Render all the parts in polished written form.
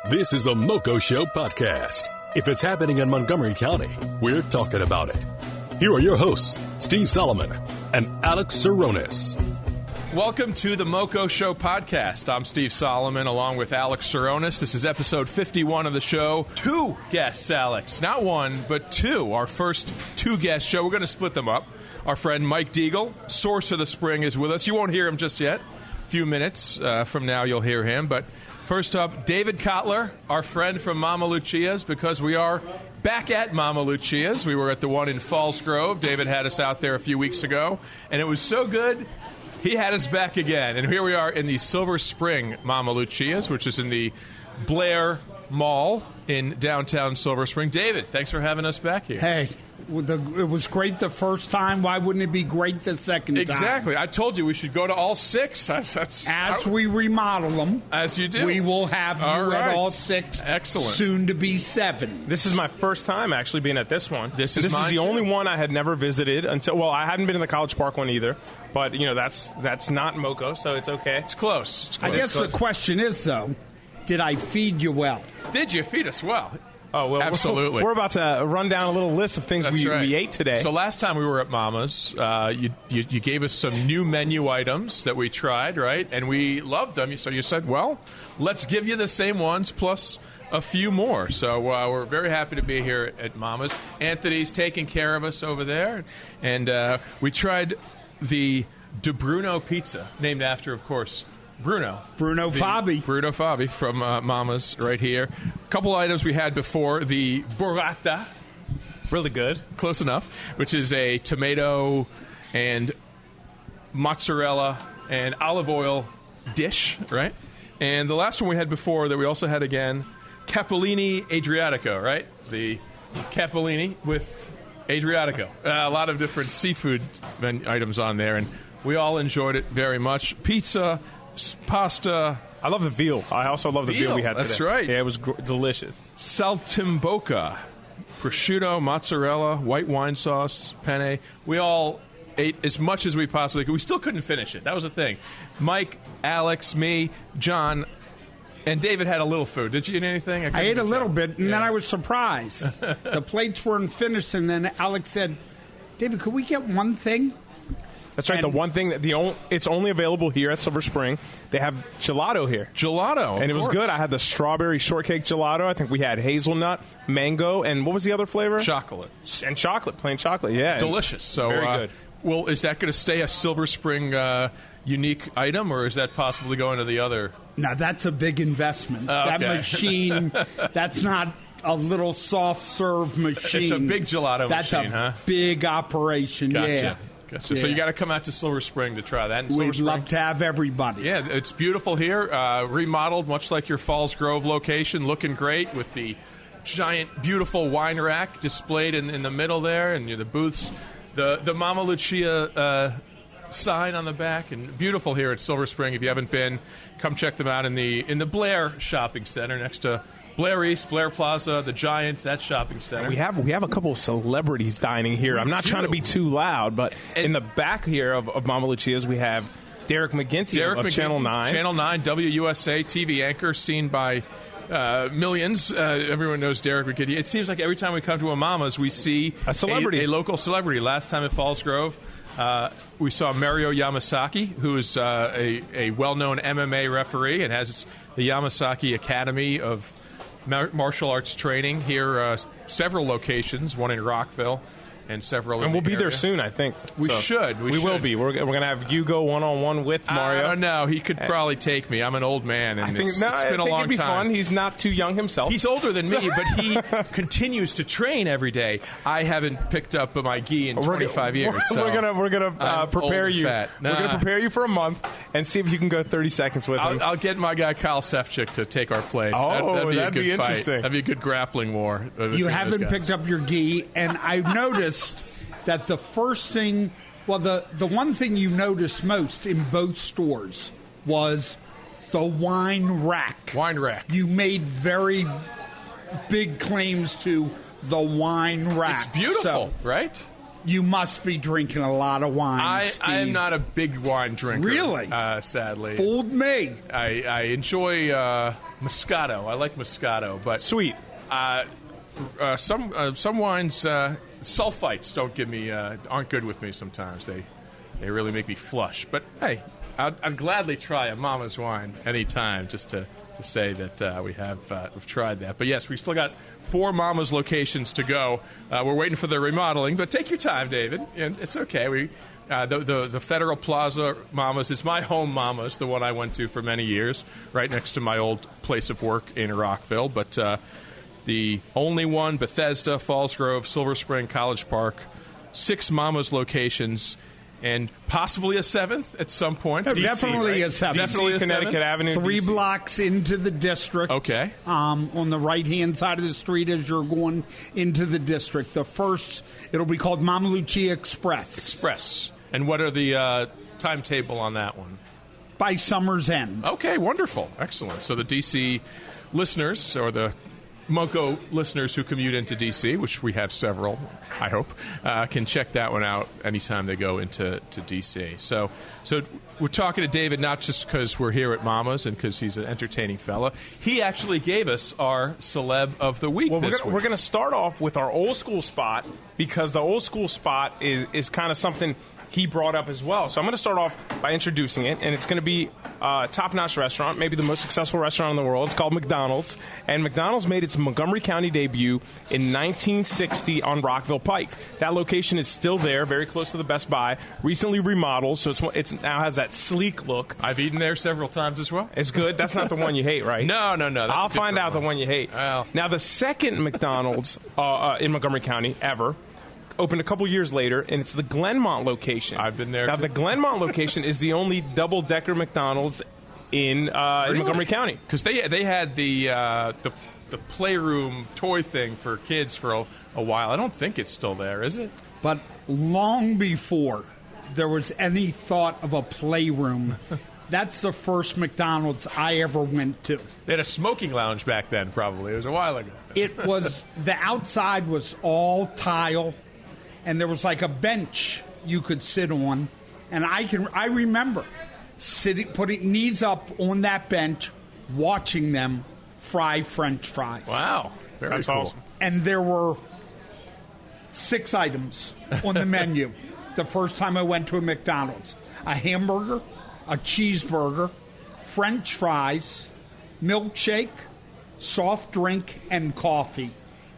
This is the MoCo Show podcast. If it's happening in Montgomery County, we're talking about it. Here are your hosts, Steve Solomon and Alex Saronis. Welcome to the MoCo Show podcast. I'm Steve Solomon along with Alex Saronis. This is episode 51 of the show. 2 guests, Alex. Not 1, but 2. Our first 2-guest show. We're going to split them up. Our friend Mike Diegel, source of the spring, is with us. You won't hear him just yet. A few minutes from now you'll hear him. But first up, David Kottler, our friend from Mamma Lucia's, because we are back at Mamma Lucia's. We were at the one in Falls Grove. David had us out there a few weeks ago, and it was so good, he had us back again. And here we are in the Silver Spring Mamma Lucia's, which is in the Blair Mall in downtown Silver Spring. David, thanks for having us back here. Hey, it was great the first time. Why wouldn't it be great the second time? Exactly. I told you we should go to all 6. As we remodel them. As you do. We will have you at all 6. Excellent. Soon to be 7. This is my first time actually being at this one. This is the only one I had never visited until, well, I hadn't been in the College Park one either. But, you know, that's not MoCo, so it's okay. It's close. I guess the question is, though, did I feed you well? Did you feed us well? Oh, well, absolutely. We're about to run down a little list of things we ate today. So last time we were at Mama's, you gave us some new menu items that we tried, right? And we loved them. So you said, well, let's give you the same ones plus a few more. So we're very happy to be here at Mama's. Anthony's taking care of us over there. And we tried the De Bruno pizza, named after, of course, Bruno Fabi from Mama's right here. A couple items we had before. The burrata. Really good. Close enough. Which is a tomato and mozzarella and olive oil dish, right? And the last one we had before that we also had again, Capellini Adriatico, right? The Capellini with Adriatico. A lot of different seafood items on there, and we all enjoyed it very much. Pizza, pasta. I love the veal. I also love the veal we had today. That's right. Yeah, it was delicious. Saltimbocca, prosciutto, mozzarella, white wine sauce, penne. We all ate as much as we possibly could. We still couldn't finish it. That was the thing. Mike, Alex, me, John, and David had a little food. Did you eat anything? I ate a little bit, and then I was surprised. The plates weren't finished, and then Alex said, David, could we get one thing? That's right. The one thing that it's only available here at Silver Spring. They have gelato here. Gelato, and it was good. I had the strawberry shortcake gelato. I think we had hazelnut, mango, and what was the other flavor? Chocolate. And chocolate, plain chocolate. Yeah, delicious. So very good. Well, is that going to stay a Silver Spring unique item, or is that possibly going to the other? No, that's a big investment. Okay. That machine. That's not a little soft serve machine. It's a big gelato machine. That's a big operation. Gotcha. Yeah. Gotcha. Yeah. So you got to come out to Silver Spring to try that. We'd love to have everybody. Yeah, it's beautiful here. Remodeled, much like your Falls Grove location. Looking great with the giant, beautiful wine rack displayed in the middle there, and the booths. The Mamma Lucia sign on the back, and beautiful here at Silver Spring. If you haven't been, come check them out in the Blair Shopping Center next to Blair East, Blair Plaza, the Giant, that shopping center. We have a couple of celebrities dining here. I'm not trying to be too loud, but in the back here of Mamma Lucia's, we have Derek McGinty of Channel 9. Channel 9, WUSA TV anchor, seen by millions. Everyone knows Derek McGinty. It seems like every time we come to a Mama's, we see a celebrity, a local celebrity. Last time at Falls Grove, we saw Mario Yamasaki, who is a well-known MMA referee and has the Yamasaki Academy of martial arts training here, several locations, one in Rockville and several. And we'll be area. there soon, I think. We should. We will be. We're going to have you go one-on-one with Mario. I don't know. He could probably take me. I'm an old man, and it's been a long it'd be time. Fun. He's not too young himself. He's older than me, but he continues to train every day. I haven't picked up my gi in 25 years. We're gonna prepare you. Nah. We're gonna prepare you for a month and see if you can go 30 seconds with him. I'll get my guy Kyle Sefcik to take our place. Oh, that'd be a good fight. Interesting. That'd be a good grappling war. You haven't picked up your gi, and I've noticed that the first thing, the one thing you noticed most in both stores was the wine rack. Wine rack. You made very big claims to the wine rack. It's beautiful, right? You must be drinking a lot of wine, I am not a big wine drinker. Really? Sadly. Fooled me. I enjoy Moscato. I like Moscato, but Sweet. Some wines, sulfites aren't good with me sometimes. They really make me flush. But hey, I'd gladly try a Mama's wine anytime, just to say that we've tried that. But yes, we still got 4 Mama's locations to go. We're waiting for the remodeling, but take your time, David. And it's okay. The Federal Plaza Mama's is my home Mama's, the one I went to for many years, right next to my old place of work in Rockville. But the only one, Bethesda, Falls Grove, Silver Spring, College Park, 6 Mama's locations, and possibly a 7th at some point. No, DC, definitely right? a 7th. Definitely a Connecticut 7th? Avenue. 3 DC. blocks into the district. Okay. On the right-hand side of the street as you're going into the district. The first, it'll be called Mamma Lucia Express. And what are the timetable on that one? By summer's end. Okay, wonderful. Excellent. So the D.C. listeners, or the MoCo listeners who commute into D.C., which we have several, I hope, can check that one out anytime they go into D.C. So we're talking to David not just because we're here at Mama's and because he's an entertaining fella. He actually gave us our Celeb of the Week this week. We're going to start off with our old school spot, because the old school spot is kind of something he brought up as well. So I'm going to start off by introducing it, and it's going to be a top-notch restaurant, maybe the most successful restaurant in the world. It's called McDonald's, and McDonald's made its Montgomery County debut in 1960 on Rockville Pike. That location is still there, very close to the Best Buy, recently remodeled, so it's now has that sleek look. I've eaten there several times as well. It's good. That's not the one you hate, right? No. I'll find out the one you hate. Well. Now, the second McDonald's in Montgomery County ever opened a couple years later, and it's the Glenmont location. I've been there. Now, the Glenmont location is the only double-decker McDonald's in Montgomery County. Because they had the playroom toy thing for kids for a while. I don't think it's still there, is it? But long before there was any thought of a playroom, that's the first McDonald's I ever went to. They had a smoking lounge back then, probably. It was a while ago. It was, the outside was all tile, and there was like a bench you could sit on. And I remember putting knees up on that bench, watching them fry French fries. Wow. That's cool. Awesome. And there were 6 items on the menu the first time I went to a McDonald's. A hamburger, a cheeseburger, French fries, milkshake, soft drink, and coffee.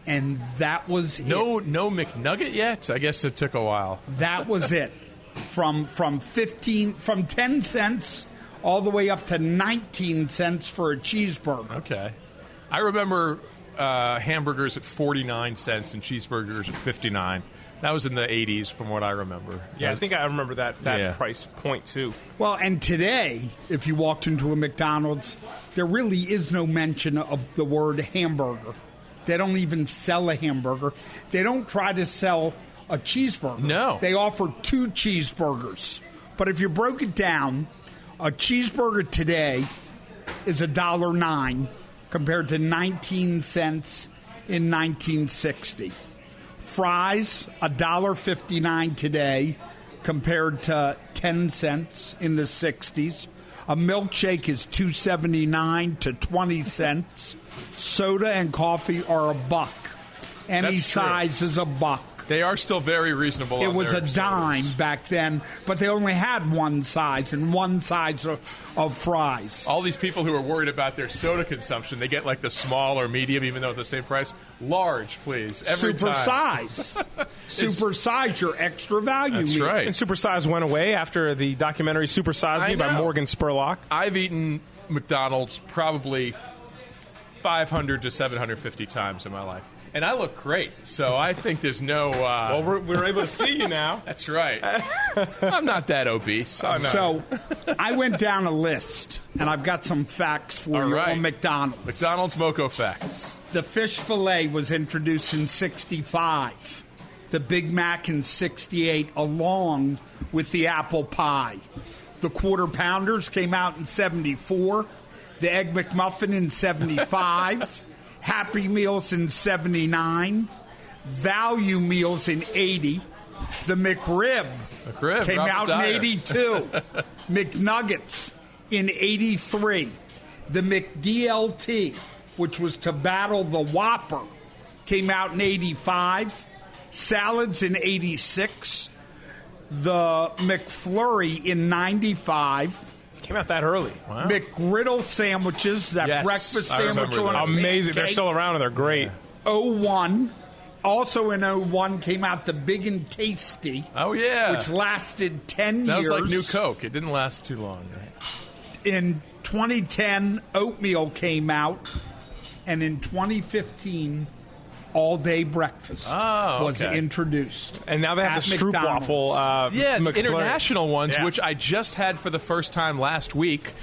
And that was No it. McNugget yet? I guess it took a while. That was it. From 10 cents all the way up to 19 cents for a cheeseburger. Okay. I remember hamburgers at 49 cents and cheeseburgers at 59. That was in the 80s from what I remember. Yeah, I think I remember that Yeah. price point, too. Well, and today, if you walked into a McDonald's, there really is no mention of the word hamburger. They don't even sell a hamburger. They don't try to sell a cheeseburger. No. They offer 2 cheeseburgers. But if you broke it down, a cheeseburger today is $1.09 compared to 19 cents in 1960. Fries, $1.59 today compared to 10 cents in the 60s. A milkshake is $2.79 to 20 cents. Soda and coffee are $1. Any That's true. size is $1. They are still very reasonable. It on was their a dime sodas. back then, but they only had one size and one size of fries. All these people who are worried about their soda consumption, they get like the small or medium, even though it's the same price. Large, please. Every Super time. size. Super size, your extra value That's meal. right. And Super Size went away after the documentary Super Size Me by know. Morgan Spurlock. I've eaten McDonald's probably 500 to 750 times in my life. And I look great, so I think there's no... Well, we're able to see you now. That's right. I'm not that obese. I'm not. So I went down a list, and I've got some facts for All you right. on McDonald's. McDonald's MoCo facts. The fish fillet was introduced in 65. The Big Mac in 68, along with the apple pie. The Quarter Pounders came out in 74. The Egg McMuffin in 75. Happy Meals in 79. Value Meals in 80. The McRib came Robert out Dyer. in 82. McNuggets in 83. The McDLT, which was to battle the Whopper, came out in 85. Salads in 86. The McFlurry in 95. Came out that early. Wow. McGriddle sandwiches, that Yes, breakfast I sandwich remember on that. a Amazing. They're pancake. still around and they're great. 01. Also in 01 came out the Big and Tasty, Oh, yeah. which lasted 10 that years. was like New Coke. It didn't last too long, right? In 2010, oatmeal came out. And in 2015, all-day breakfast was okay. introduced. And now they have at the stroopwafel. Yeah, McFlurry. international ones, Yeah. which I just had for the first time last week.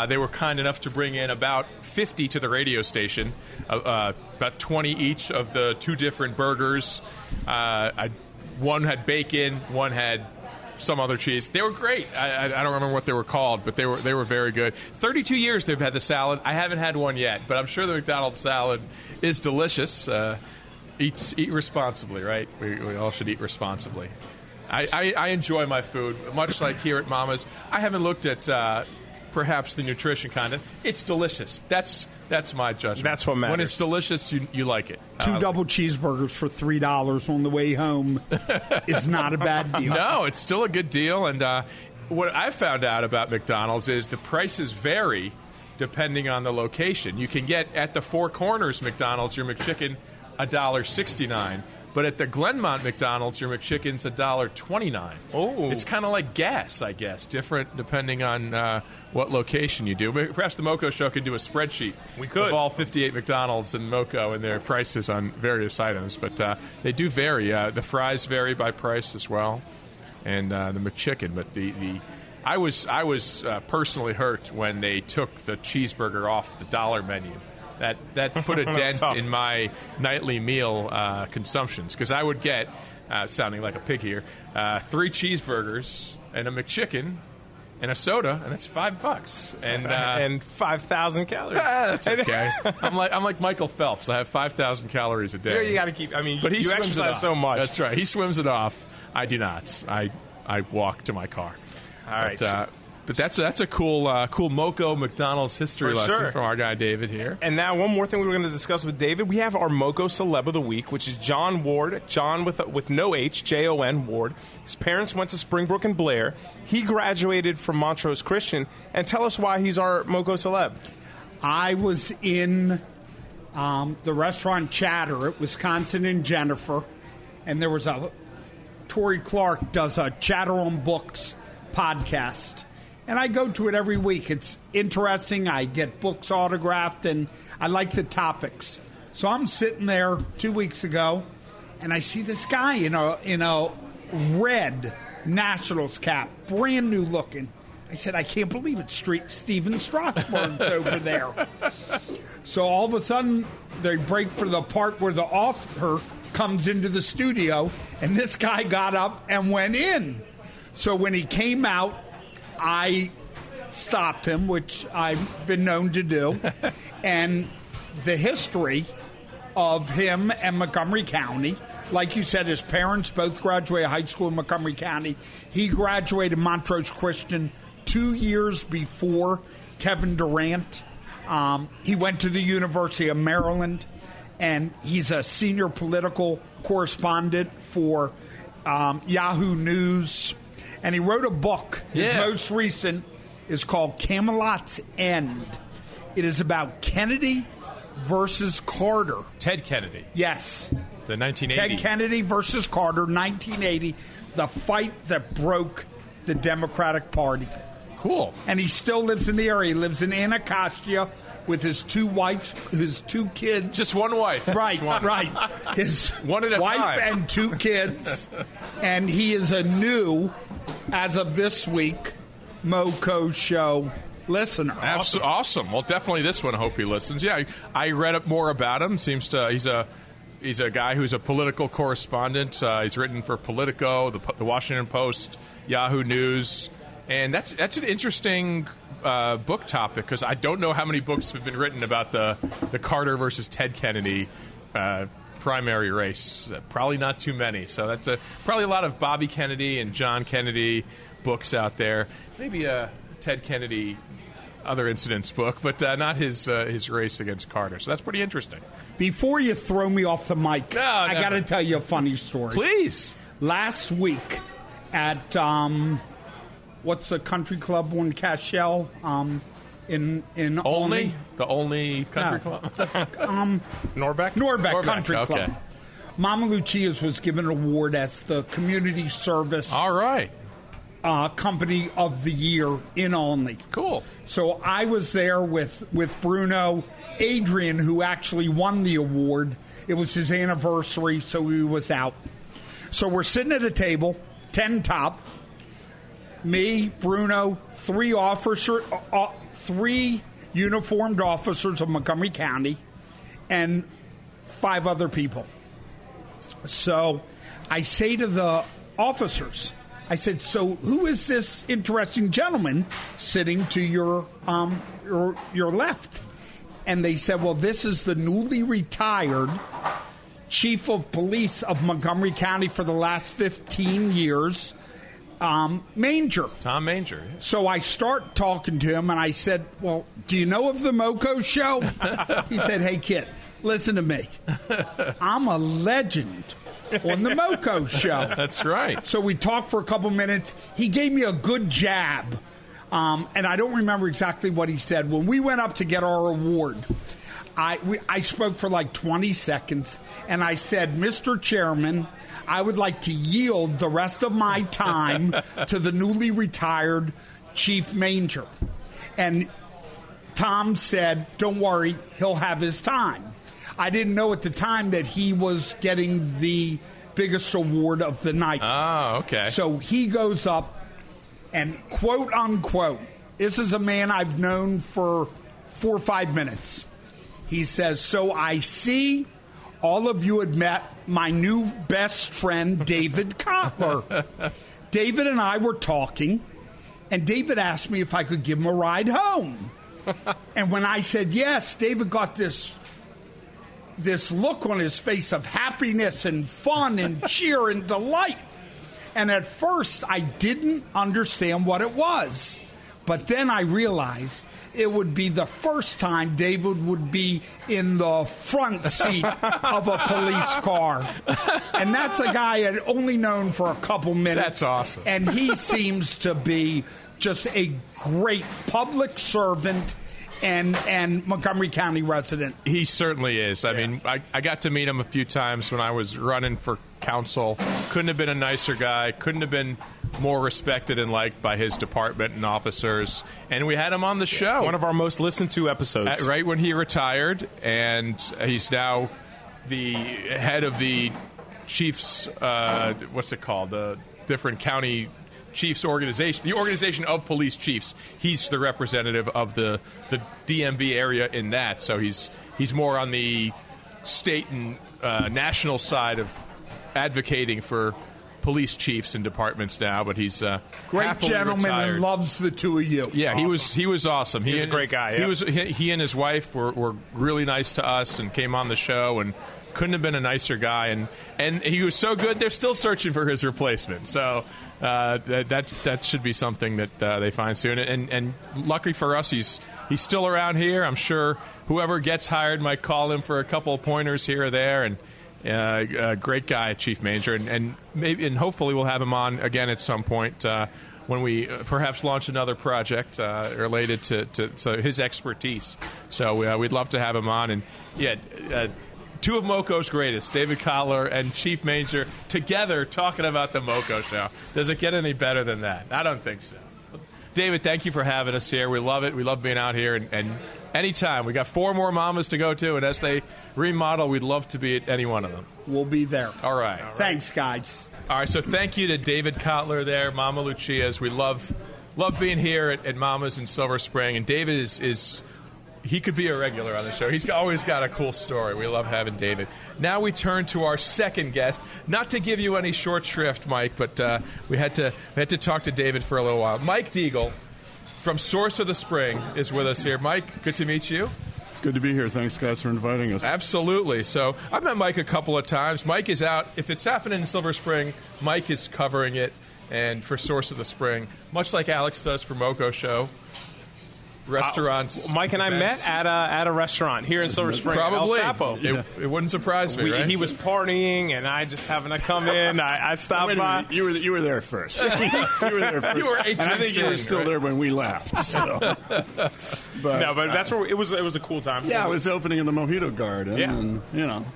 They were kind enough to bring in about 50 to the radio station, about 20 each of the two different burgers. One had bacon, one had some other cheese. They were great. I don't remember what they were called, but they were very good. 32 years they've had the salad. I haven't had one yet, but I'm sure the McDonald's salad is delicious. Eat responsibly, right? We all should eat responsibly. I enjoy my food, much like here at Mama's. I haven't looked at perhaps the nutrition content. It's delicious. That's my judgment. That's what matters. When it's delicious, you like it. Two double cheeseburgers for $3 on the way home is not a bad deal. No, it's still a good deal. And what I found out about McDonald's is the prices vary depending on the location. You can get at the Four Corners McDonald's your McChicken $1.69, but at the Glenmont McDonald's your McChicken's $1.29. Oh, it's kind of like gas, I guess, different depending on what location you do. Perhaps the MoCo show could do a spreadsheet. We could. Of all 58 McDonald's and MoCo and their prices on various items, but they do vary. The fries vary by price as well, and the McChicken. But I was personally hurt when they took the cheeseburger off the dollar menu. That put a dent in my nightly meal consumptions, because I would get, sounding like a pig here, 3 cheeseburgers and a McChicken and a soda, and it's $5. And 5,000 calories. That's okay. I'm like Michael Phelps. I have 5,000 calories a day. There you got to keep. I mean, But he you swims it exercise off. so much. That's right. He swims it off. I do not. I walk to my car. All right. But that's a cool MoCo McDonald's history For lesson sure. from our guy David here. And now one more thing we were going to discuss with David. We have our MoCo Celeb of the Week, which is John Ward. John with no H, Jon Ward. His parents went to Springbrook and Blair. He graduated from Montrose Christian. And tell us why he's our MoCo Celeb. I was in the restaurant Chatter at Wisconsin and Jennifer, and there was Tori Clark does a Chatter on Books podcast. And I go to it every week. It's interesting. I get books autographed, and I like the topics. So I'm sitting there 2 weeks ago, and I see this guy in a red Nationals cap, brand new looking. I said, I can't believe it. Steven Strasburg's over there. So all of a sudden, they break for the part where the author comes into the studio, and this guy got up and went in. So when he came out, I stopped him, which I've been known to do, and the history of him and Montgomery County. Like you said, his parents both graduated high school in Montgomery County. He graduated Montrose Christian 2 years before Kevin Durant. He went to the University of Maryland, and he's a senior political correspondent for Yahoo News. And he wrote a book. His most recent is called Camelot's End. It is about Kennedy versus Carter. Ted Kennedy. Yes. The 1980. Ted Kennedy versus Carter, 1980. The fight that broke the Democratic Party. Cool. And he still lives in the area. He lives in Anacostia with his 2 wives, his 2 kids. Just one wife. Right, Just one. right. His One at a wife time. and 2 kids. And he is a new, as of this week, MoCo show listener. Awesome. Well, definitely this one. I hope he listens. Yeah, I read up more about him. Seems to he's a guy who's a political correspondent. He's written for Politico, the Washington Post, Yahoo News, and that's an interesting book topic, because I don't know how many books have been written about the Carter versus Ted Kennedy primary race. Probably not too many. So that's probably a lot of Bobby Kennedy and John Kennedy books out there. Maybe a Ted Kennedy other incidents book, but not his race against Carter. So that's pretty interesting. Before you throw me off the mic, I got to tell you a funny story. Please. Last week at what's the country club in Cashel? In Olney? The Olney Country Club? Norbeck Country Club. Okay. Mamma Lucia's was given an award as the community service All right. company of the year in Olney. Cool. So I was there with Bruno, Adrian, who actually won the award. It was his anniversary, so he was out. So we're sitting at a table, 10 top. Me, Bruno, three uniformed officers of Montgomery County, and 5 other people. So I say to the officers, I said, so who is this interesting gentleman sitting to your left? And they said, well, this is the newly retired chief of police of Montgomery County for the last 15 years, Manger. Tom Manger. So I start talking to him, and I said, well, do you know of the MoCo show? He said, hey, kid, listen to me. I'm a legend on the MoCo show. That's right. So we talked for a couple minutes. He gave me a good jab, and I don't remember exactly what he said. When we went up to get our award, I spoke for like 20 seconds, and I said, Mr. Chairman, I would like to yield the rest of my time to the newly retired Chief Manger. And Tom said, don't worry, he'll have his time. I didn't know at the time that he was getting the biggest award of the night. Oh, okay. So he goes up and, quote, unquote, this is a man I've known for 4 or 5 minutes. He says, so I see all of you had met my new best friend, David Kottler. David and I were talking, and David asked me if I could give him a ride home. And when I said yes, David got this look on his face of happiness and fun and cheer and delight. And at first, I didn't understand what it was. But then I realized it would be the first time David would be in the front seat of a police car. And that's a guy I had only known for a couple minutes. That's awesome. And he seems to be just a great public servant and Montgomery County resident. He certainly is. I mean, I got to meet him a few times when I was running for council. Couldn't have been a nicer guy. Couldn't have been more respected and liked by his department and officers. And we had him on the show. One of our most listened to episodes. Right when he retired, and he's now the head of the Chiefs, what's it called? The different county Chiefs organization, the organization of police chiefs. He's the representative of the DMV area in that. So he's more on the state and national side of advocating for police chiefs and departments now, but he's great gentleman retired. And loves the two of you. Yeah, awesome. he was awesome. He was a great guy. Yeah. He and his wife were really nice to us and came on the show, and couldn't have been a nicer guy. And he was so good, they're still searching for his replacement. So that should be something that they find soon. And lucky for us, he's still around here. I'm sure whoever gets hired might call him for a couple of pointers here or there. And a great guy, Chief Manger, and maybe and hopefully we'll have him on again at some point when we perhaps launch another project related to his expertise. So we'd love to have him on. And two of MoCo's greatest, David Kottler and Chief Manger, together talking about the MoCo show. Does it get any better than that? I don't think so. David, thank you for having us here. We love it. We love being out here. And anytime. We got 4 more Mamas to go to, and as they remodel, we'd love to be at any one of them. We'll be there. All right. Thanks, guys. All right, so thank you to David Kottler there, Mamma Lucia's. We love being here at Mama's in Silver Spring. And David is he could be a regular on the show. He's always got a cool story. We love having David. Now we turn to our second guest. Not to give you any short shrift, Mike, but we had to talk to David for a little while. Mike Deagle from Source of the Spring is with us here. Mike, good to meet you. It's good to be here. Thanks, guys, for inviting us. Absolutely. So I've met Mike a couple of times. Mike is out. If it's happening in Silver Spring, Mike is covering it. And for Source of the Spring, much like Alex does for MoCo Show, restaurants. Mike and events. I met at a restaurant here in Silver Spring. Probably. El Sapo. It wouldn't surprise me, right? He was partying, and I just happened to come in. I stopped by. You were there first. You were there first. You were 8 and I think you were still there when we left. So. But that's where it was a cool time. Yeah, it was opening in the Mojito Garden, and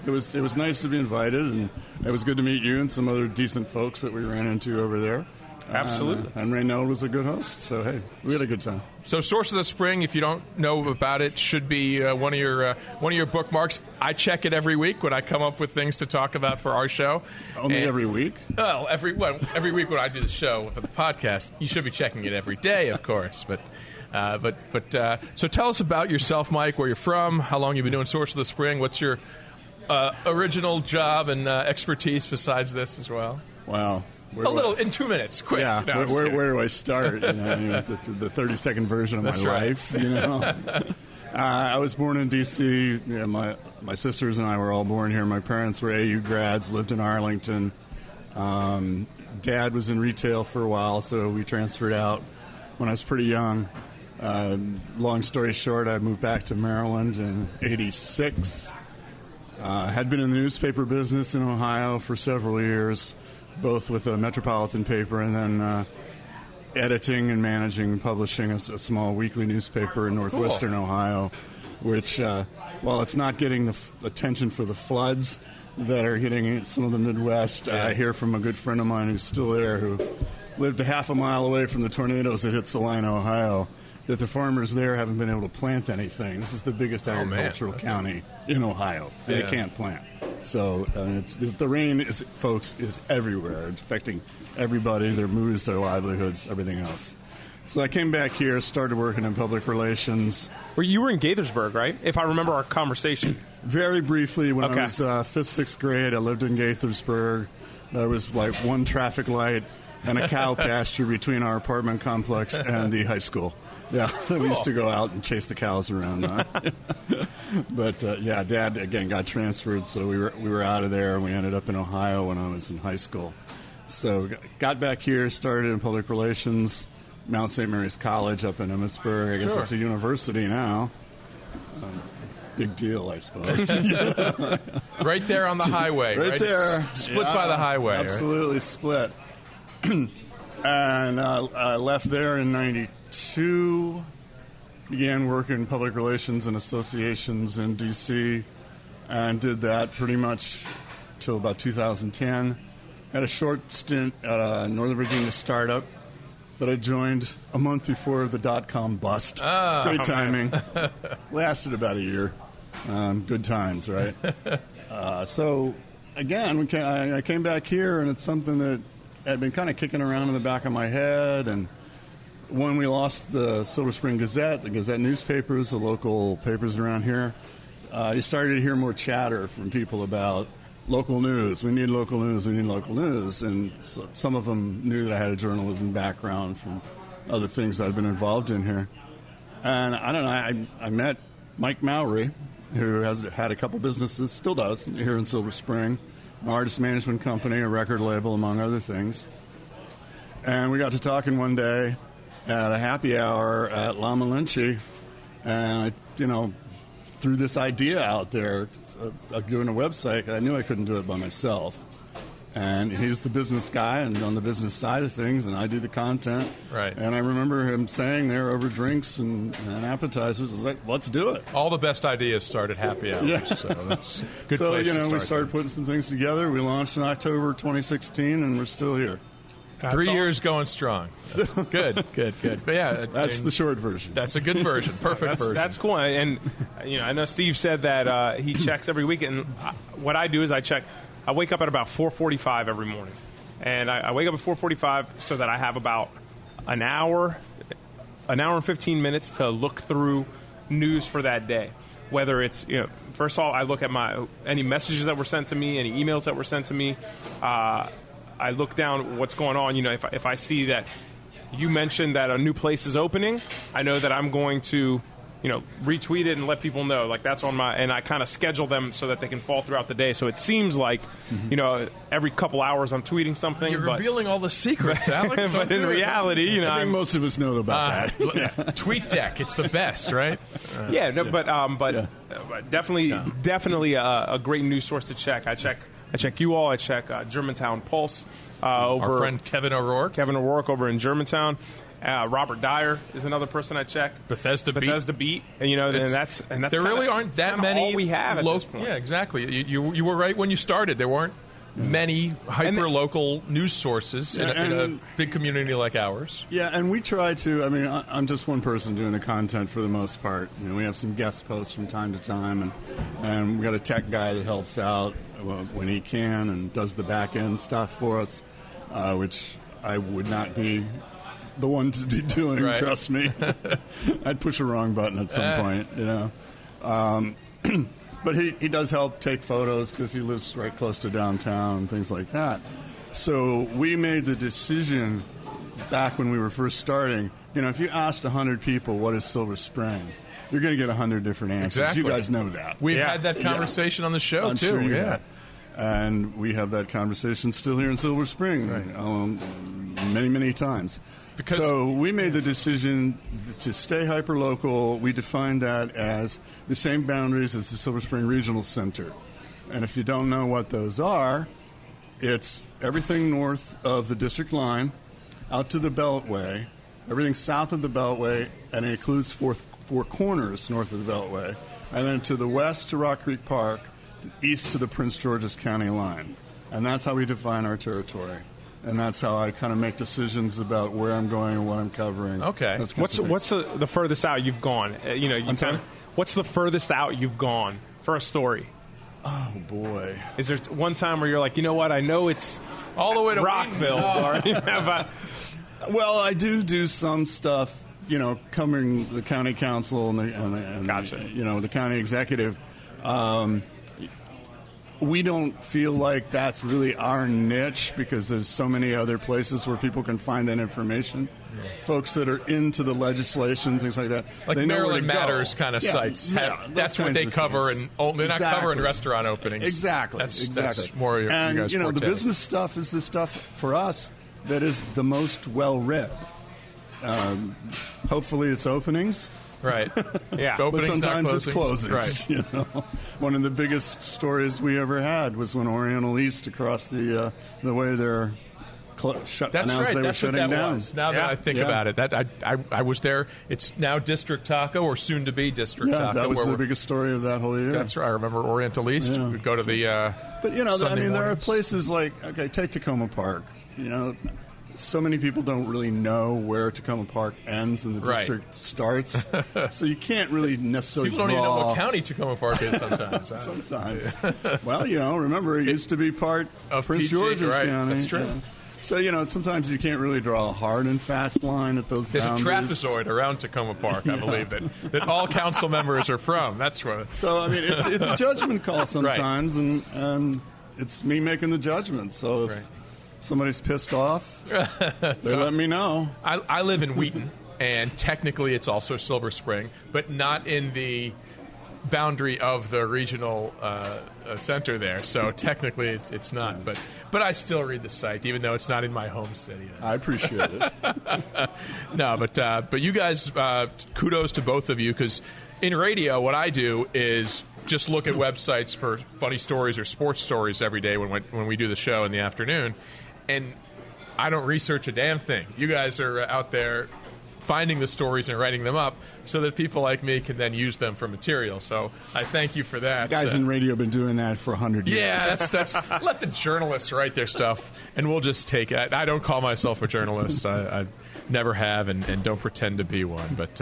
it was nice to be invited, and it was good to meet you and some other decent folks that we ran into over there. Absolutely. And Reynald was a good host, so hey, we had a good time. So Source of the Spring, if you don't know about it, should be one of your bookmarks. I check it every week when I come up with things to talk about for our show. Every week? Well, every week when I do the show for the podcast, you should be checking it every day, of course. But so tell us about yourself, Mike. Where you're from? How long you've been doing Source of the Spring? What's your original job and expertise besides this as well? Wow. In 2 minutes, quick. Yeah, no, where do I start? The 30-second version of That's my right. life. I was born in D.C. My sisters and I were all born here. My parents were AU grads, lived in Arlington. Dad was in retail for a while, so we transferred out when I was pretty young. Long story short, I moved back to Maryland in '86. Had been in the newspaper business in Ohio for several years, both with a metropolitan paper and then editing and managing and publishing a small weekly newspaper in northwestern Ohio, which, while it's not getting the attention for the floods that are hitting some of the Midwest, I hear from a good friend of mine who's still there, who lived a half a mile away from the tornadoes that hit Salina, Ohio, that the farmers there haven't been able to plant anything. This is the biggest agricultural county in Ohio, and they can't plant. So the rain, folks, is everywhere. It's affecting everybody, their moods, their livelihoods, everything else. So I came back here, started working in public relations. You were in Gaithersburg, right? If I remember our conversation. Very briefly, when I was 5th, 6th grade, I lived in Gaithersburg. There was like one traffic light and a cow pasture between our apartment complex and the high school. Yeah, we used to go out and chase the cows around. But Dad again got transferred, so we were out of there, and we ended up in Ohio when I was in high school. So got back here, started in public relations, Mount St. Mary's College up in Emmitsburg. I guess it's a university now. Big deal, I suppose. Right there on the highway. Right there. Split by the highway. Absolutely split. And I left there in 92, began working in public relations and associations in D.C., and did that pretty much till about 2010. Had a short stint at a Northern Virginia startup that I joined a month before the dot-com bust. Great timing. Lasted about a year. Good times, right? So, again, I came back here, and it's something that had been kind of kicking around in the back of my head. And when we lost the Silver Spring Gazette, the Gazette newspapers, the local papers around here, you started to hear more chatter from people about local news. We need local news. We need local news. And so some of them knew that I had a journalism background from other things that I'd been involved in here. And I don't know, I met Mike Mowry, who has had a couple businesses, still does, here in Silver Spring, an artist management company, a record label, among other things. And we got to talking one day at a happy hour at Mamma Lucia, and I, threw this idea out there of doing a website. I knew I couldn't do it by myself. And he's the business guy and on the business side of things, and I do the content. Right. And I remember him saying there over drinks and appetizers, I was like, let's do it. All the best ideas start at happy hours. Yeah. So that's a good so, place to start. We started putting some things together. We launched in October 2016, and we're still here. 3 years going strong. That's good. But yeah, that's the short version. That's a good version. Perfect version. That's cool. And I know Steve said that he checks every week, and what I do is I wake up at about 4:45 every morning, and I wake up at 4:45 so that I have about an hour and 15 minutes to look through news for that day. Whether it's first of all, I look at any messages that were sent to me, any emails that were sent to me. I look down what's going on. If I see that you mentioned that a new place is opening, I know that I'm going to retweet it and let people know. Like that's on my, and I kind of schedule them so that they can fall throughout the day. So it seems like, every couple hours I'm tweeting something. You're revealing all the secrets, Alex. But in reality, I think most of us know about that. Tweet deck, it's the best, right? But definitely a great news source to check. I check you all. I check Germantown Pulse. Our friend Kevin O'Rourke over in Germantown. Robert Dyer is another person I check. Bethesda Beat, and that's there really aren't that many. All we have at this point. Yeah, exactly. You were right when you started. There weren't many hyper-local news sources in a big community like ours. Yeah, and we try to. I mean, I'm just one person doing the content for the most part. We have some guest posts from time to time, and we got a tech guy that helps out when he can and does the back end stuff for us, which I would not be the one to be doing. Right. Trust me, I'd push a wrong button at some point. But he does help take photos because he lives right close to downtown and things like that. So we made the decision back when we were first starting, if you asked 100 people what is Silver Spring, you're going to get 100 different answers. Exactly. You guys know that. We've had that conversation on the show, I'm too. Sure you have. And we have that conversation still here in Silver Spring many, many times. So we made the decision to stay hyper-local. We defined that as the same boundaries as the Silver Spring Regional Center. And if you don't know what those are, it's everything north of the district line, out to the Beltway, everything south of the Beltway, and it includes four corners north of the Beltway, and then to the west to Rock Creek Park, east to the Prince George's County line. And that's how we define our territory. And that's how I kind of make decisions about where I'm going and what I'm covering. Okay. What's the furthest out you've gone? What's the furthest out you've gone for a story? Oh, boy. Is there one time where you're like, I know it's all the way to Rockville? Well, I do some stuff, covering the county council and gotcha. The county executive. We don't feel like that's really our niche because there's so many other places where people can find that information. Yeah. Folks that are into the legislation, things like that. Like they know Maryland Matters kind of sites. That's what they cover, and they're not covering restaurant openings. Exactly. That's more your guys' the business stuff is the stuff for us that is the most well-read. Hopefully it's openings. Right. Yeah. But sometimes it's closings. Right. One of the biggest stories we ever had was when Oriental East across the way they're announced they were shutting down. Now that I think about it, I was there. It's now District Taco, or soon to be District Taco. That was the biggest story of that whole year. That's right. I remember Oriental East. We'd go to the. But Sunday there are places like take Takoma Park. So many people don't really know where Takoma Park ends and the district starts. So you can't really necessarily People don't even know what county Takoma Park is sometimes. Sometimes. Well, remember, it used to be part of Prince George's County. That's true. So, sometimes you can't really draw a hard and fast line at those boundaries. There's a trapezoid around Takoma Park, I believe, that all council members are from. That's what. So, it's a judgment call sometimes, and it's me making the judgment. So if somebody's pissed off, they let me know. I live in Wheaton, and technically it's also Silver Spring, but not in the boundary of the regional center there. So technically it's not. But I still read the site, even though it's not in my home city. I appreciate it. No, but you guys, kudos to both of you, because in radio, what I do is just look at websites for funny stories or sports stories every day when we do the show in the afternoon. And I don't research a damn thing. You guys are out there finding the stories and writing them up so that people like me can then use them for material. So I thank you for that. Guys in radio have been doing that for 100 years. Yeah, that's let the journalists write their stuff, and we'll just take it. I don't call myself a journalist. I never have and don't pretend to be one. But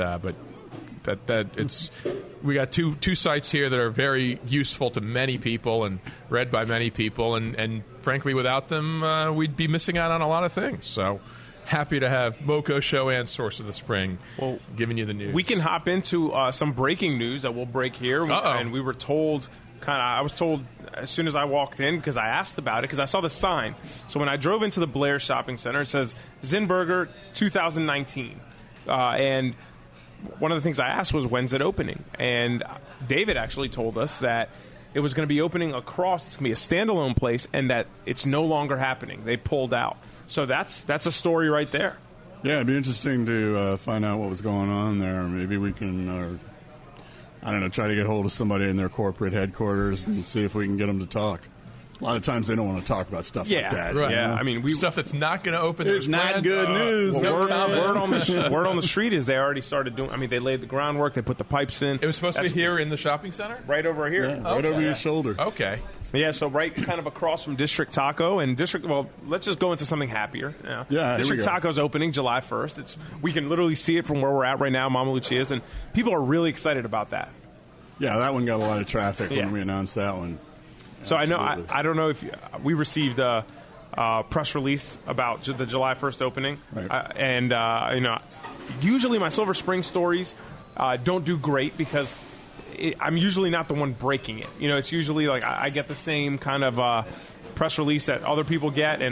we got two sites here that are very useful to many people and read by many people, and frankly, without them, we'd be missing out on a lot of things. So happy to have MoCo Show and Source of the Spring giving you the news. We can hop into some breaking news that we'll break here. And we were told, I was told as soon as I walked in, because I asked about it, because I saw the sign. So when I drove into the Blair Shopping Center, it says Zinburger 2019. And one of the things I asked was, when's it opening? And David actually told us that it was going to be opening across. It's going to be a standalone place, and that it's no longer happening. They pulled out. So that's a story right there. Yeah, it'd be interesting to find out what was going on there. Maybe we can, try to get hold of somebody in their corporate headquarters and see if we can get them to talk. A lot of times they don't want to talk about stuff like that. Right. Yeah, I mean, stuff that's not going to open. It's not good news. Word on the street is they already started doing. I mean, they laid the groundwork. They put the pipes in. It was supposed to be here in the shopping center, right over here, right over your shoulder. Okay. Yeah, so right kind of across from District Taco and District. Well, let's just go into something happier. Yeah, District Taco's opening July 1st. We can literally see it from where we're at right now, Mamma Lucia's, and people are really excited about that. Yeah, that one got a lot of traffic when we announced that one. So I don't know if we received a press release about the July 1st opening, right. Usually my Silver Spring stories don't do great because I'm usually not the one breaking it. It's usually like I get the same kind of press release that other people get,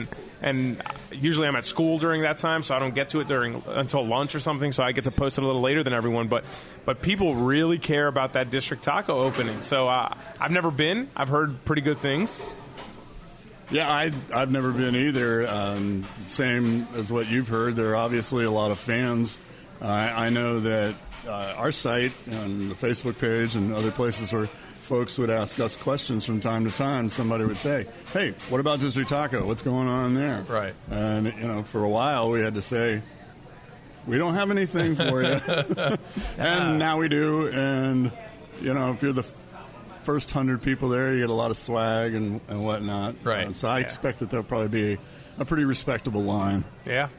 and usually I'm at school during that time, so I don't get to it until lunch or something, so I get to post it a little later than everyone. But people really care about that District Taco opening. So I've never been. I've heard pretty good things. Yeah, I've never been either. Same as what you've heard. There are obviously a lot of fans. I know that our site and the Facebook page and other places where folks would ask us questions from time to time. Somebody would say, hey, what about District Taco? What's going on there? Right. And, for a while we had to say, we don't have anything for you. And now we do. And, if you're the first 100 people there, you get a lot of swag and whatnot. Right. So I expect that there'll probably be a pretty respectable line. Yeah.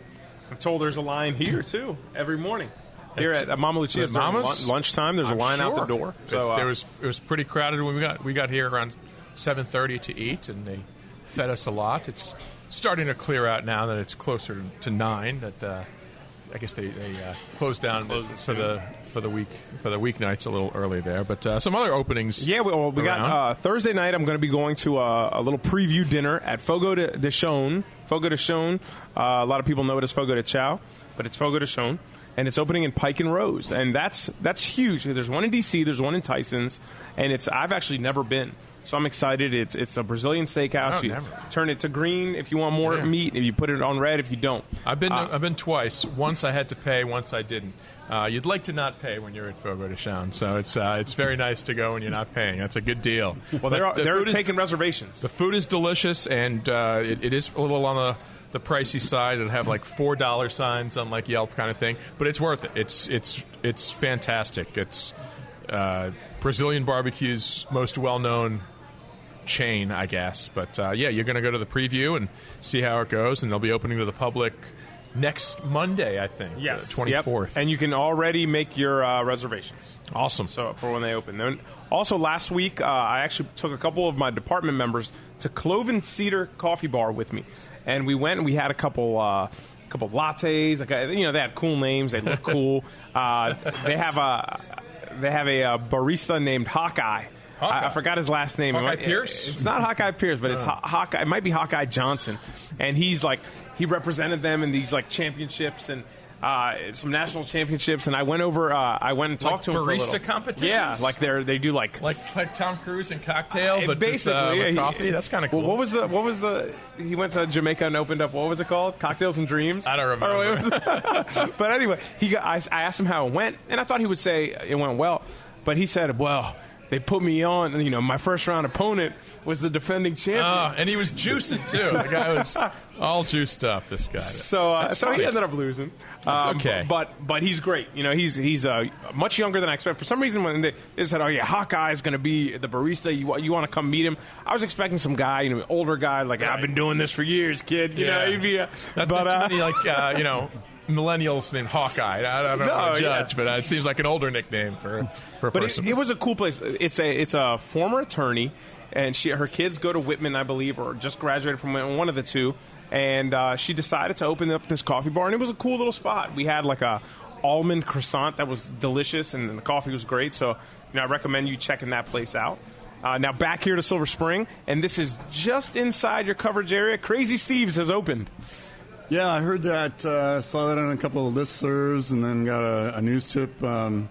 I'm told there's a line here, too, every morning. Here at Mamma Lucia's during lunchtime, there's a line out the door. So it was pretty crowded when we got here around 7:30 to eat, and they fed us a lot. It's starting to clear out now that it's closer to 9. That I guess they closed down for the weeknights a little early there. But some other openings. Yeah, we got Thursday night. I'm going to be going to a little preview dinner at Fogo de Chão. Fogo de Chão. A lot of people know it as Fogo de Chão, but it's Fogo de Chão. And it's opening in Pike and Rose, and that's huge. There's one in D.C., there's one in Tyson's, and I've actually never been, so I'm excited. It's a Brazilian steakhouse. You turn it to green if you want more meat, if you put it on red if you don't. I've been twice. Once I had to pay, once I didn't. You'd like to not pay when you're at Fogo de Chão, so it's very nice to go when you're not paying. That's a good deal. Well, they're taking reservations. The food is delicious, and it is a little on the pricey side. It'll have like $4 signs on like Yelp kind of thing, but it's worth it. It's fantastic. It's Brazilian barbecue's most well-known chain, I guess. But you're going to go to the preview and see how it goes, and they'll be opening to the public next Monday, I think. Yes, 24th. Yep. And you can already make your reservations. Awesome. So for when they open. Then also last week, I actually took a couple of my department members to Cloven Cedar Coffee Bar with me. And we went and we had a couple lattes. They had cool names. They look cool. They have a barista named Hawkeye. I forgot his last name. Hawkeye Pierce? It's not Hawkeye Pierce, but it's Hawkeye. It might be Hawkeye Johnson. And he represented them in these championships and some national championships. And I went and talked to him for a little. Barista competitions? Yeah, they do like Tom Cruise and Cocktail, but basically with coffee. That's kind of cool. Well, what was the? He went to Jamaica and opened up. What was it called? Cocktails and Dreams. I don't remember. But anyway, I asked him how it went, and I thought he would say it went well, but he said, well, they put me on. My first round opponent was the defending champion. Oh, and he was juicing too. The guy was all juiced up. This guy. So he ended up losing. That's okay. But he's great. He's much younger than I expected. For some reason, when they said, "Oh yeah, Hawkeye is going to be the barista," you want to come meet him. I was expecting some guy, older guy, like I've been doing this for years, kid. He'd be. That's too many millennials named Hawkeye. I don't know to judge, but it seems like an older nickname for a person. It was a cool place. It's a former attorney, and her kids go to Whitman, I believe, or just graduated from Whitman, one of the two. And she decided to open up this coffee bar, and it was a cool little spot. We had like a almond croissant that was delicious, and the coffee was great. So I recommend you checking that place out. Now back here to Silver Spring, and this is just inside your coverage area. Crazy Steve's has opened. Yeah, I heard that. Saw that on a couple of listservs, and then got a news tip in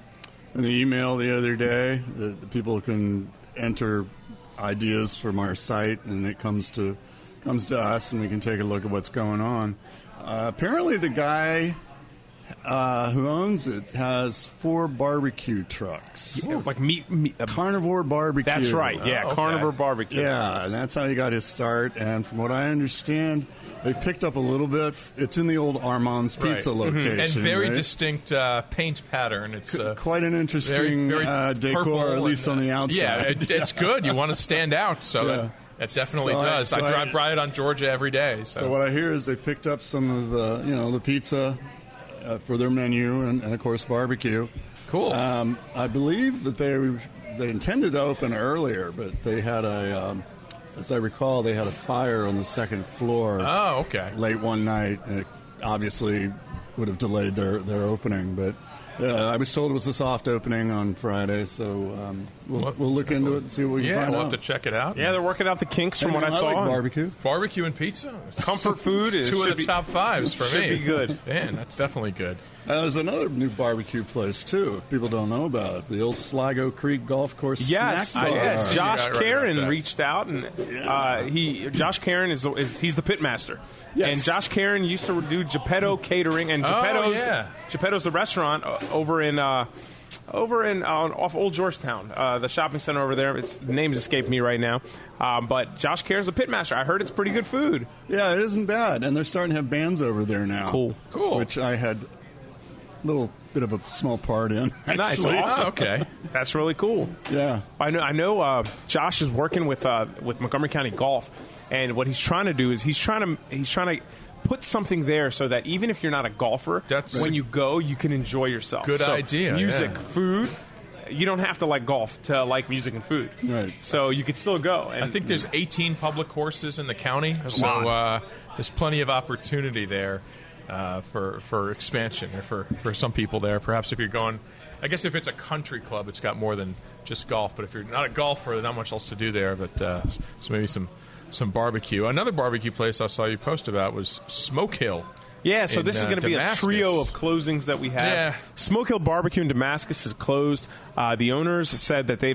the email the other day that the people can enter ideas from our site, and it comes to us, and we can take a look at what's going on. Apparently, the guy who owns it has 4 barbecue trucks. Yeah, like meat Carnivore barbecue. That's right. Yeah, okay. Carnivore barbecue. Yeah, and that's how he got his start. And from what I understand, they've picked up a little bit. It's in the old Armand's Pizza location. And very right? distinct paint pattern. It's quite an interesting very decor, at least on the outside. Yeah, it's good. You want to stand out, so that definitely does. I drive by it on Georgia every day. So what I hear is they picked up some of the pizza for their menu, and of course barbecue. Cool. I believe that they intended to open earlier, but they had as I recall, they had a fire on the second floor. Oh, okay. Late one night, and it obviously would have delayed their opening. But I was told it was a soft opening on Friday, so we'll look into it and see what we can find we'll out. have to check it out. Yeah, they're working out the kinks from what I saw. like barbecue. Barbecue and pizza. Comfort food is two of the top 5s for me. Should be good. Man, that's definitely good. There's another new barbecue place, too, if people don't know about it. The old Sligo Creek Golf Course Yes, snack bar. yes. Josh Right, Karen right. reached out, and Josh Karen he's the pit master. Yes. And Josh Karen used to do Geppetto Catering, and Geppetto's the restaurant over off Old Georgetown, the shopping center over there. Its name's escaped me right now, but Josh Karen's the pit master. I heard it's pretty good food. Yeah, it isn't bad, and they're starting to have bands over there now. Cool. Which I had a little bit of a small part in. Nice, actually. awesome. Oh, okay. That's really cool. Yeah. I know. Josh is working with Montgomery County Golf, and what he's trying to do is he's trying to put something there so that even if you're not a golfer, when you go, you can enjoy yourself. Good idea. Music, yeah. food. You don't have to like golf to like music and food. Right. So you could still go. And I think there's 18 public courses in the county, so there's plenty of opportunity there for expansion, or for some people there. Perhaps if you're going, I guess if it's a country club, it's got more than just golf. But if you're not a golfer, there's not much else to do there. But so maybe some barbecue. Another barbecue place I saw you post about was Smoke Hill. Yeah, so this is going to be a trio of closings that we have. Yeah. Smoke Hill Barbecue in Damascus is closed. The owners said that they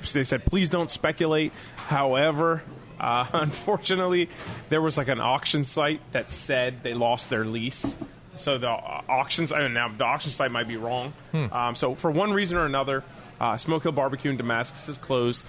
said, please don't speculate. However, unfortunately, there was like an auction site that said they lost their lease. So the now the auction site might be wrong. So for one reason or another, Smoke Hill Barbecue in Damascus is closed.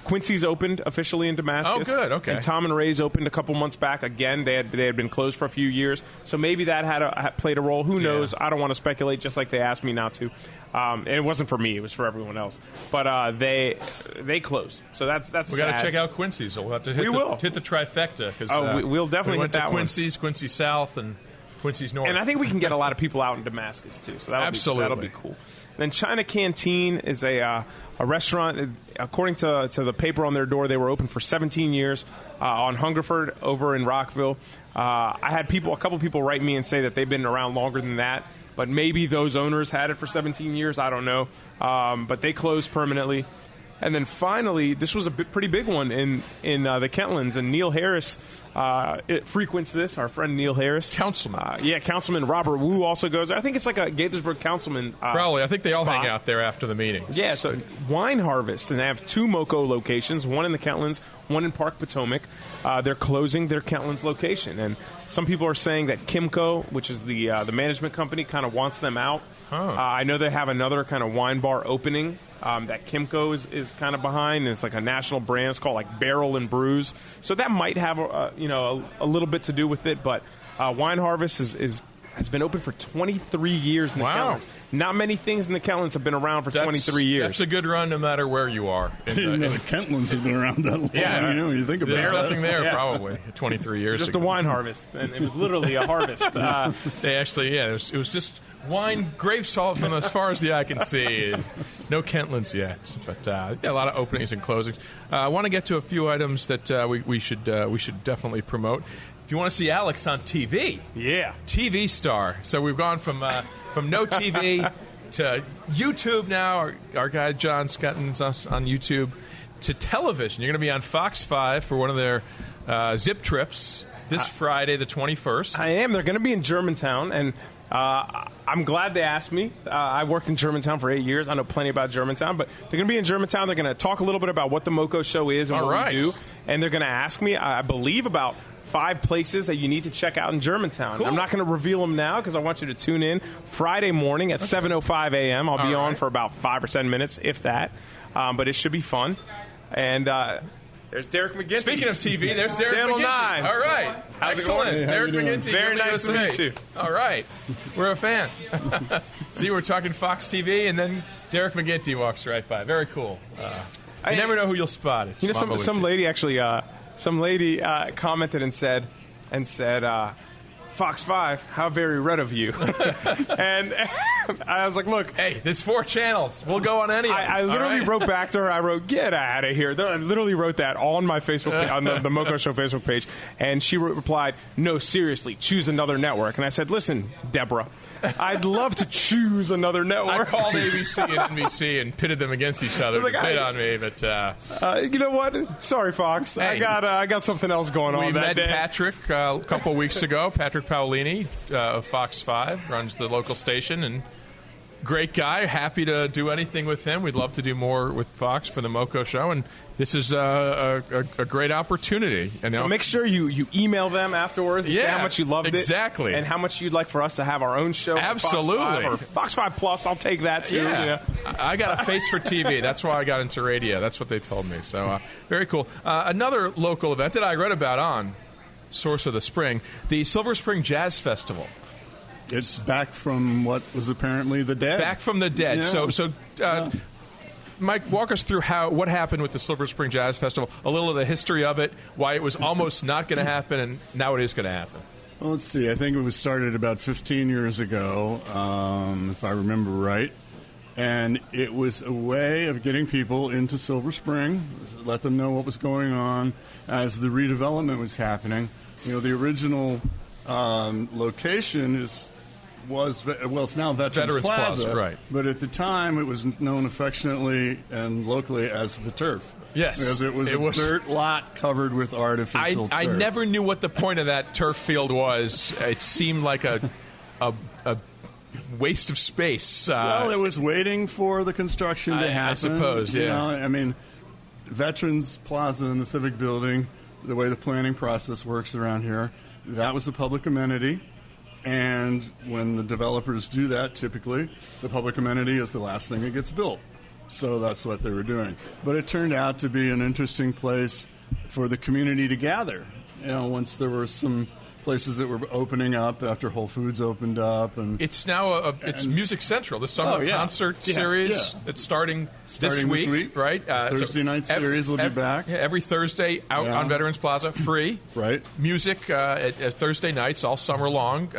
Quincy's opened officially in Damascus. Oh, good. Okay. And Tom and Ray's opened a couple months back. Again, they had been closed for a few years, so maybe that had played a role. Who knows? I don't want to speculate. Just like they asked me not to. And it wasn't for me; it was for everyone else. But they closed. So that's We got to check out Quincy's. So we'll have to hit the trifecta. We'll definitely we went hit that to Quincy's, Quincy South, and Quincy's North. And I think we can get a lot of people out in Damascus too. So that'll be cool. Then China Canteen is a restaurant. According to the paper on their door, they were open for 17 years on Hungerford over in Rockville. I had a couple people write me and say that they've been around longer than that, but maybe those owners had it for 17 years. I don't know. But they closed permanently. And then finally, this was a pretty big one in the Kentlands, and Neil Harris frequents this. Our friend Neil Harris, Councilman, Councilman Robert Wu also goes there. I think it's like a Gaithersburg councilman. Probably, I think they all spot. hang out there after the meetings. Yeah, so Wine Harvest, and they have 2 MoCo locations, one in the Kentlands, one in Park Potomac. They're closing their Kentlands location, and some people are saying that Kimco, which is the management company, kind of wants them out. I know they have another kind of wine bar opening that Kimco is kind of behind, and it's like a national brand. It's called like Barrel and Brews, so that might have a little bit to do with it. But Wine Harvest has been open for 23 years in the Kentlands. Not many things in the Kentlands have been around for 23 years. That's a good run, no matter where you are. The Kentlands have been around that long. Yeah, when you think about There's it. nothing there, probably 23 years Just ago. a wine harvest, and it was literally a harvest. They actually, it was just wine, grapes, all from as far as the eye can see. No Kentlands yet, but a lot of openings and closings. I want to get to a few items that we should definitely promote. If you want to see Alex on TV, TV star. So we've gone from no TV to YouTube now. Our guy John Scutton's on YouTube to television. You're going to be on Fox 5 for one of their zip trips this Friday, the 21st. I am. They're going to be in Germantown, and I'm glad they asked me. I worked in Germantown for 8 years. I know plenty about Germantown, but they're going to be in Germantown. They're going to talk a little bit about what the MoCo show is and what we do, and they're going to ask me, I believe, about 5 places that you need to check out in Germantown. Cool. I'm not going to reveal them now because I want you to tune in Friday morning at 7:05 a.m. I'll be on for about 5 or 7 minutes, if that. But it should be fun. And there's Derek McGinty. Speaking of TV, there's Derek Channel McGinty. 9. All right. How's Excellent. it going? Hey, Derek McGinty. Very nice to meet you. All right. We're a fan. See, we're talking Fox TV, and then Derek McGinty walks right by. Very cool. You never know who you'll spot. It's Mamma Lucia. Some lady actually, commented and said, Fox 5, how very red of you. And I was like, look. Hey, there's 4 channels. We'll go on any of them. I literally wrote back to her. I wrote, get out of here. I literally wrote that on my Facebook page, on the MoCo Show Facebook page. And she replied, no, seriously, choose another network. And I said, listen, Deborah, I'd love to choose another network. I called ABC and NBC and pitted them against each other. Like, to bid on me, but you know what? Sorry, Fox. Hey, I got something else going on. We that met day. Patrick a couple weeks ago. Patrick Paolini of Fox 5 runs the local station, and great guy. Happy to do anything with him. We'd love to do more with Fox for the MoCo show, and this is a great opportunity. So make sure you email them afterwards and say how much you loved exactly. it. And how much you'd like for us to have our own show. Absolutely. Fox 5 or Fox 5 Plus, I'll take that too. Yeah. You know? I got a face for TV. That's why I got into radio. That's what they told me. So very cool. Another local event that I read about on Source of the Spring, the Silver Spring Jazz Festival. It's back from what was apparently the dead. Back from the dead. Yeah. Mike, walk us through what happened with the Silver Spring Jazz Festival, a little of the history of it, why it was almost not going to happen, and now it is going to happen. Well, let's see. I think it was started about 15 years ago, if I remember right. And it was a way of getting people into Silver Spring, let them know what was going on as the redevelopment was happening. You know, the original location it's now Veterans Plaza, right? But at the time, it was known affectionately and locally as the Turf. Yes, because it was a dirt lot covered with artificial turf. I never knew what the point of that turf field was. It seemed like a waste of space. Well, it was waiting for the construction to happen. I suppose, yeah. You know, I mean, Veterans Plaza in the Civic Building, the way the planning process works around here, that was a public amenity. And when the developers do that, typically, the public amenity is the last thing that gets built. So that's what they were doing. But it turned out to be an interesting place for the community to gather. You know, once there were some places that were opening up after Whole Foods opened up, and it's now it's Music Central, the summer concert series. Yeah. It's starting this week, right? Thursday night series will be back. Every Thursday out on Veterans Plaza, free. Right. Music at Thursday nights all summer long.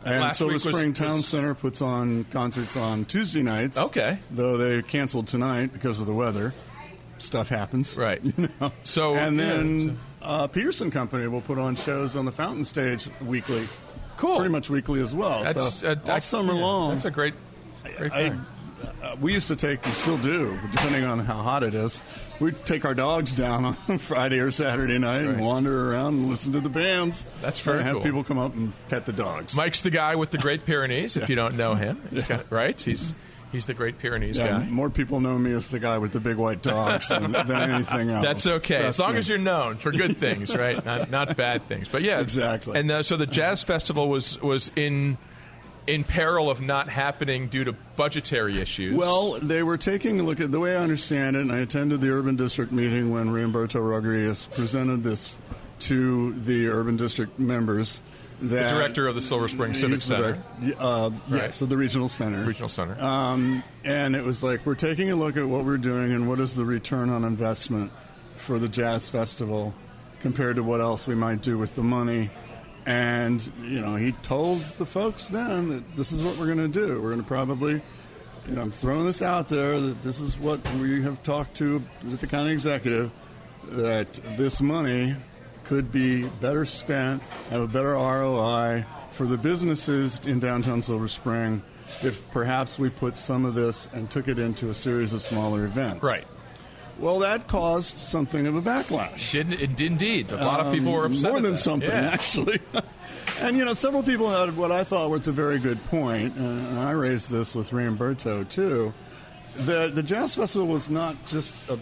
And Silver Spring Town Center puts on concerts on Tuesday nights. Okay. Though they canceled tonight because of the weather. Stuff happens. Right. You know? So, and then Peterson Company will put on shows on the Fountain Stage weekly. Cool. Pretty much weekly as well. That's, all summer long. That's a great thing. We used to take, we still do, depending on how hot it is, we'd take our dogs down on Friday or Saturday night and wander around and listen to the bands. That's very and have cool. people come up and pet the dogs. Mike's the guy with the Great Pyrenees, if you don't know him. Right? He's the Great Pyrenees guy. More people know me as the guy with the big white dogs than anything else. That's okay, as long as you're known for good things, right? Not bad things. But yeah, exactly. And so the Jazz Festival was in peril of not happening due to budgetary issues. Well, they were taking a look at the way I understand it, and I attended the Urban District meeting when Riamberto Rodriguez presented this to the Urban District members. The director of the Silver Spring Civic Center. Yes, so the regional center. And it was like, we're taking a look at what we're doing and what is the return on investment for the Jazz Festival compared to what else we might do with the money. And, you know, he told the folks then that this is what we're going to do. We're going to probably, you know, I'm throwing this out there, that this is what we have talked to with the county executive, that this money could be better spent, have a better ROI for the businesses in downtown Silver Spring if perhaps we put some of this and took it into a series of smaller events. Right. Well, that caused something of a backlash. Indeed. A lot of people were upset. More than that. something, actually. And, several people had what I thought was a very good point, and I raised this with Zinburger, too. The Jazz Festival was not just a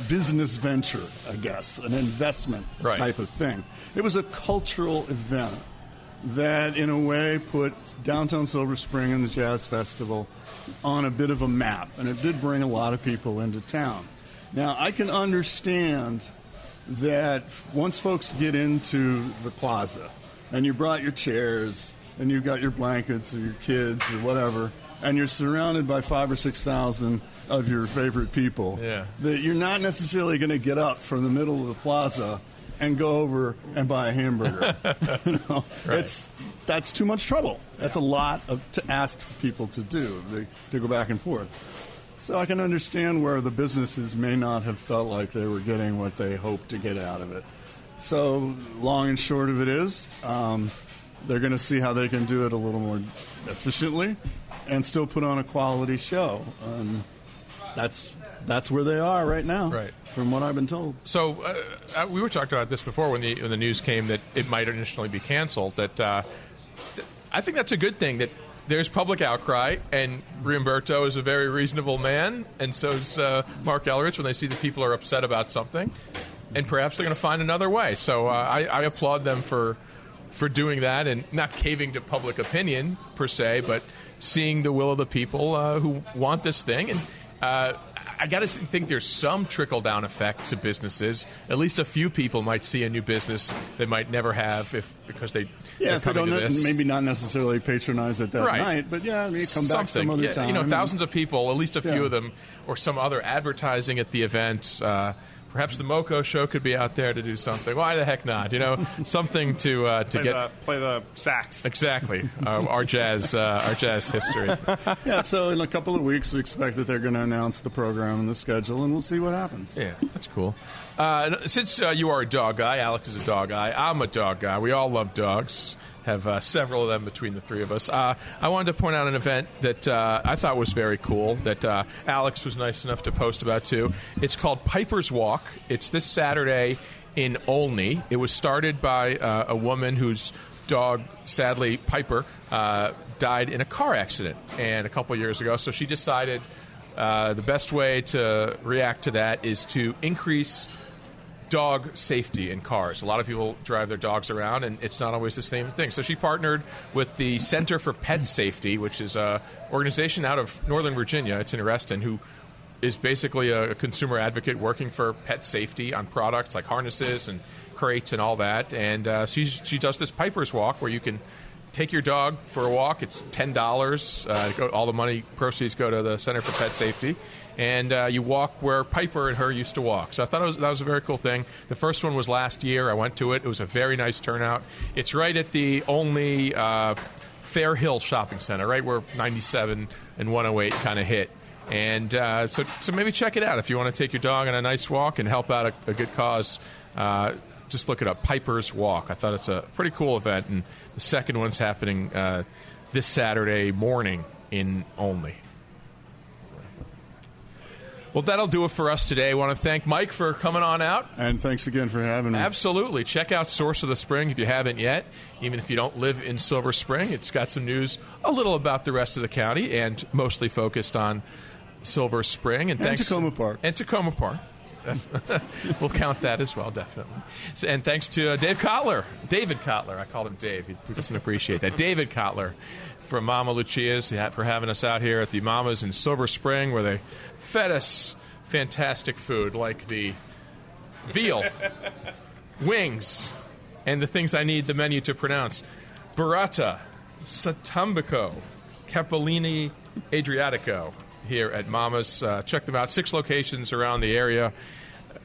business venture, I guess, an investment type of thing. It was a cultural event that, in a way, put downtown Silver Spring and the Jazz Festival on a bit of a map, and it did bring a lot of people into town. Now, I can understand that once folks get into the plaza, and you brought your chairs, and you got your blankets or your kids or whatever, and you're surrounded by 5,000 or 6,000 of your favorite people, that you're not necessarily going to get up from the middle of the plaza and go over and buy a hamburger. That's too much trouble. That's a lot to ask people to do, to go back and forth. So I can understand where the businesses may not have felt like they were getting what they hoped to get out of it. So long and short of it is, they're going to see how they can do it a little more efficiently and still put on a quality show. That's where they are right now, from what I've been told. So we were talking about this before when the news came that it might initially be canceled. That I think that's a good thing, that there's public outcry, and Zinburger is a very reasonable man, and so is Mark Elrich when they see that people are upset about something, and perhaps they're going to find another way. So I applaud them for doing that and not caving to public opinion, per se, but seeing the will of the people who want this thing. And I got to think there's some trickle-down effect to businesses. At least a few people might see a new business they might never have because they're if they coming don't, to this. Maybe not necessarily patronize it that night, but maybe come back some other time. Thousands of people, at least a few of them, or some other advertising at the event. Perhaps the MoCo show could be out there to do something. Why the heck not? Something to play the sax. Exactly. Our jazz history. So in a couple of weeks, we expect that they're going to announce the program and the schedule, and we'll see what happens. Yeah, that's cool. Since you are a dog guy, Alex is a dog guy, I'm a dog guy. We all love dogs. Have several of them between the three of us. I wanted to point out an event that I thought was very cool that Alex was nice enough to post about too. It's called Piper's Walk. It's this Saturday in Olney. It was started by a woman whose dog, sadly, Piper, died in a car accident and a couple years ago. So she decided the best way to react to that is to increase dog safety in cars. A lot of people drive their dogs around, and it's not always the same thing. So she partnered with the Center for Pet Safety, which is an organization out of Northern Virginia. It's in Reston, who is basically a consumer advocate working for pet safety on products like harnesses and crates and all that. And she does this Piper's Walk where you can take your dog for a walk. It's $10. All the money proceeds go to the Center for Pet Safety. And you walk where Piper and her used to walk. So I thought that was a very cool thing. The first one was last year. I went to it. It was a very nice turnout. It's right at the only Fair Hill Shopping Center, right where 97 and 108 kind of hit. And so maybe check it out if you want to take your dog on a nice walk and help out a good cause. Just look it up, Piper's Walk. I thought it's a pretty cool event. And the second one's happening this Saturday morning in Olney. Well, that'll do it for us today. I want to thank Mike for coming on out. And thanks again for having me. Absolutely. Check out Source of the Spring if you haven't yet. Even if you don't live in Silver Spring, it's got some news a little about the rest of the county and mostly focused on Silver Spring. And Takoma Park. And Takoma Park. We'll count that as well, definitely. And thanks to David Kottler. I called him Dave. He doesn't appreciate that. David Kottler from Mamma Lucia's for having us out here at the Mamma's in Silver Spring, where they fed us fantastic food like the veal, wings, and the things I need the menu to pronounce. Burrata, Satambico, Capellini Adriatico here at Mamma's. Check them out. 6 locations around the area.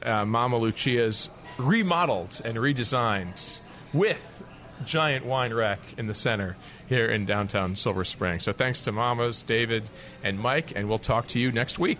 Mamma Lucia's remodeled and redesigned with giant wine rack in the center here in downtown Silver Spring. So thanks to Mamma's, David, and Mike, and we'll talk to you next week.